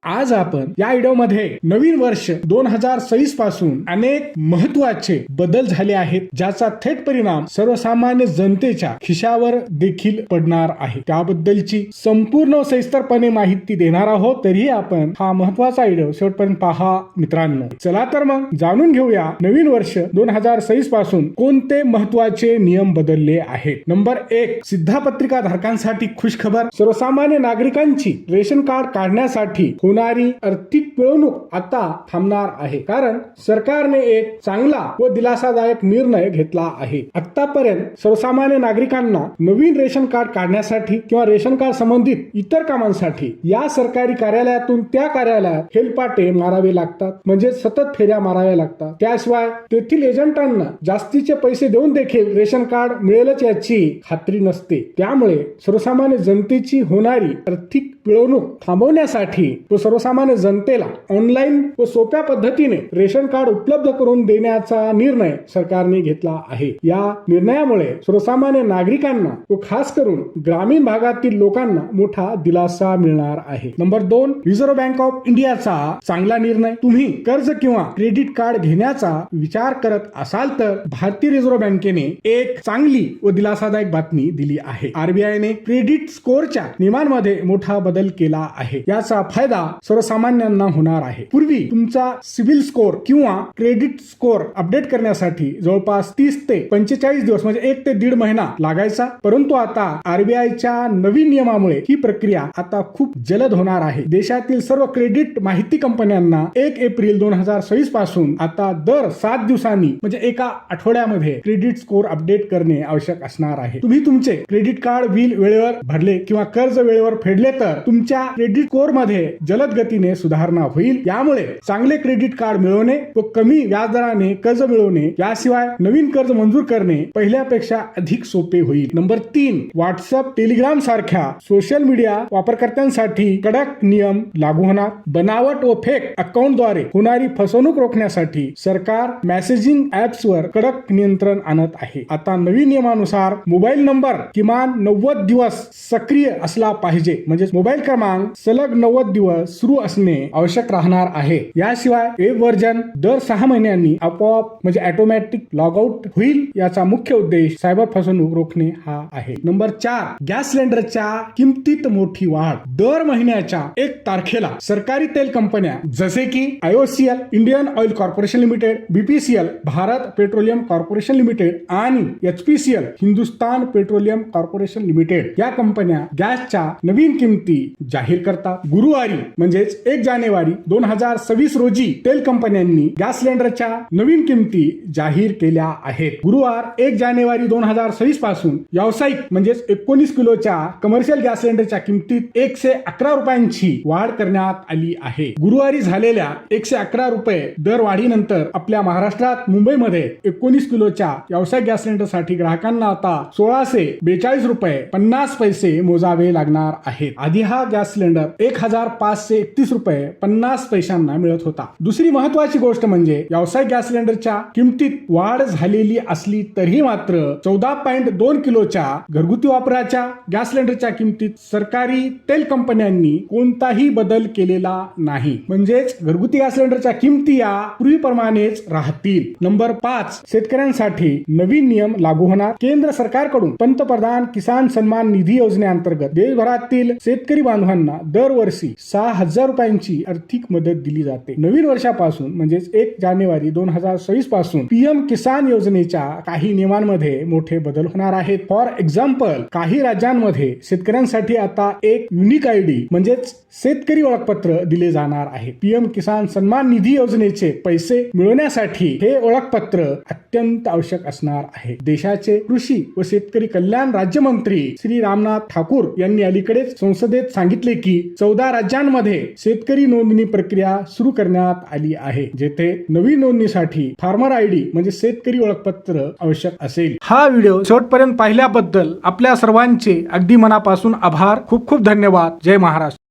आज आपण या व्हिडिओमध्ये नवीन वर्ष 2026 पासून अनेक महत्त्वाचे बदल झाले आहेत, ज्याचा थेट परिणाम सर्वसामान्य जनतेच्या खिशावर देखील पडणार आहे। त्याबद्दलची संपूर्ण सविस्तरपणे माहिती देणार आहोत, तरीही आपण हा महत्त्वाचा व्हिडिओ शेवटपर्यंत पहा मित्रांनो। चला तर मग जाणून घेऊया नवीन वर्ष 2026 पासून कोणते महत्त्वाचे नियम बदलले आहेत। नंबर 1, सिद्धापत्रिका धारकांसाठी खुशखबर। सर्वसामान्य नागरिकांची रेशन कार्ड काढण्यासाठी होणारी आर्थिक पिळवणूक आता थांबणार आहे, कारण सरकारने एक चांगला व दिलासादायक निर्णय घेतला आहे। आतापर्यंत सर्वसामान्य नागरिकांना नवीन रेशन कार्ड काढण्यासाठी किंवा रेशन कार्ड संबंधित इतर कामांसाठी या सरकारी कार्यालयातून त्या कार्यालयात हेलपाटे मारावे लागतात, म्हणजे सतत फेऱ्या माराव्या लागतात। त्याशिवाय तेथील एजंटांना जास्तीचे पैसे देऊन देखील रेशन कार्ड मिळेलच याची खात्री नसते। त्यामुळे सर्वसामान्य जनतेची होणारी आर्थिक पिळवणूक थांबवण्यासाठी व सर्वसामान्य जनतेला ऑनलाईन व सोप्या पद्धतीने रेशन कार्ड उपलब्ध करून देण्याचा निर्णय सरकारने घेतला आहे। या निर्णयामुळे सर्वसामान्य नागरिकांना व खास करून ग्रामीण भागातील लोकांना मोठा दिलासा मिळणार आहे। नंबर 2, रिझर्व्ह बँक ऑफ इंडियाचा चांगला निर्णय। तुम्ही कर्ज किंवा क्रेडिट कार्ड घेण्याचा विचार करत असाल तर भारतीय रिझर्व्ह बँकेने एक चांगली व दिलासादायक बातमी दिली आहे। आरबीआयने क्रेडिट स्कोअरच्या नियमांमध्ये मोठा बदल केला आहे। याचा फायदा सर्वसामान्यांना होणार आहे। पूर्वी तुमचा सिबिल स्कोअर किंवा क्रेडिट स्कोअर अपडेट करण्यासाठी जवळपास 30 ते 45 दिवस म्हणजे 1 ते 1.5 महिना लागायचा, परंतु आता आरबीआयच्या नवीन नियमामुळे ही प्रक्रिया आता खूप जलद होणार आहे। देशातील सर्व क्रेडिट माहिती कंपन्यांना 1 एप्रिल 2026 पासून आता दर 7 दिवसांनी म्हणजे एका आठवड्यामध्ये क्रेडिट स्कोअर अपडेट करणे आवश्यक असणार आहे। तुम्ही तुमचे क्रेडिट कार्ड बिल वेळेवर भरले किंवा कर्ज वेळेवर फेडले तर तुमच्या क्रेडिट स्कोअर मध्ये जलद गतीने सुधारणा होईल। यामुळे चांगले क्रेडिट कार्ड मिळवणे व कमी व्याजदराने कर्ज मिळवणे, याशिवाय नवीन कर्ज मंजूर करणे पहिल्यापेक्षा अधिक सोपे होईल। नंबर 3, व्हॉट्सअप, टेलिग्राम सारख्या सोशल मीडिया वापरकर्त्यांसाठी कडक नियम लागू होणार। बनावट व फेक अकाउंटद्वारे होणारी फसवणूक रोखण्यासाठी सरकार मेसेजिंग ऍप्सवर कडक नियंत्रण आणत आहे। आता नवीन नियमानुसार मोबाईल नंबर किमान 90 दिवस सक्रिय असला पाहिजे, म्हणजे मोबाईल क्रमांक सलग 90 दिवस सुरू असणे आवश्यक राहणार आहे। याशिवाय वेब व्हर्जन दर 6 महिन्यांनी आपोआप म्हणजे ऑटोमॅटिक लॉग आउट होईल। याचा मुख्य उद्देश सायबर फसवणूक रोखणे हा आहे। नंबर 4, गॅस सिलेंडरच्या किमतीत मोठी वाढ। दर महिन्याच्या 1 तारखेला सरकारी तेल कंपन्या जसे की IOCL Indian oil corporation limited, BPCL Bharat petroleum corporation limited आणि HPCL Hindustan petroleum corporation limited या कंपन्या गॅसच्या नवीन किमती जाहीर करतात। गुरुवारी म्हणजेच 1 जानेवारी 2026 रोजी तेल कंपन्यांनी गॅस सिलेंडरच्या नवीन किमती जाहीर केल्या आहेत। गुरुवार 1 जानेवारी 2026 पासून व्यावसायिक म्हणजेच 19 किलोच्या कमर्शियल गॅस सिलेंडरच्या किमतीत 111 रुपयांची वाढ करण्यात आली आहे। गुरुवारी झालेल्या 111 रुपये दर वाढीनंतर आपल्या महाराष्ट्रात मुंबईमध्ये 19 किलोच्या व्यावसायिक गॅस सिलेंडरसाठी ग्राहकांना आता 1642 रुपये 50 पैसे मोजावे लागणार आहेत। आधी हा गॅस सिलेंडर 1531 रुपये 50 पैशांना मिळत होता। दुसरी महत्वाची गोष्ट म्हणजे व्यावसायिक गॅस सिलेंडरच्या किमतीत वाढ झालेली असली तरीही मात्र 14.2 किलोच्या घरगुती वापराच्या गॅस सिलेंडरच्या किमतीत सरकारी तेल कंपन्यांनी कोणताही बदल केलेला नाही, म्हणजेच घरगुती गॅस सिलेंडरच्या किमती या पूर्वीप्रमाणेच राहतील। नंबर 5, शेतकऱ्यांसाठी नवीन नियम लागू होणार। केंद्र सरकारकडून पंतप्रधान किसान सन्मान निधी योजनेअंतर्गत देशभरातील शेतकरी बांधवांना दरवर्षी 6,000 रुपयांची आर्थिक मदत दिली जाते। नवीन वर्षापासून म्हणजेच 1 जानेवारी 2026 पासून PM किसान योजनेच्या काही नियमांमध्ये मोठे बदल होणार आहेत। फॉर एक्झाम्पल, काही राज्यांमध्ये शेतकऱ्यांसाठी आता एक युनिक ID म्हणजेच शेतकरी ओळखपत्र दिले जाणार आहे। PM किसान सन्मान निधी योजनेचे पैसे मिळवण्यासाठी हे ओळखपत्र अत्यंत आवश्यक असणार आहे। देशाचे कृषी व शेतकरी कल्याण राज्यमंत्री श्री रामनाथ ठाकूर यांनी अलीकडेच संसदेत सांगितले की 14 राज्यांमध्ये शेतकरी नोंदणी प्रक्रिया सुरू करण्यात आली आहे, जेथे नवीन नोंदणीसाठी फार्मर ID म्हणजे शेतकरी ओळखपत्र आवश्यक असेल। हा व्हिडिओ शेवटपर्यंत पाहिल्याबद्दल आपल्या सर्वांचे अगदी मनापासून आभार। खूप खूप धन्यवाद। जय महाराष्ट्र।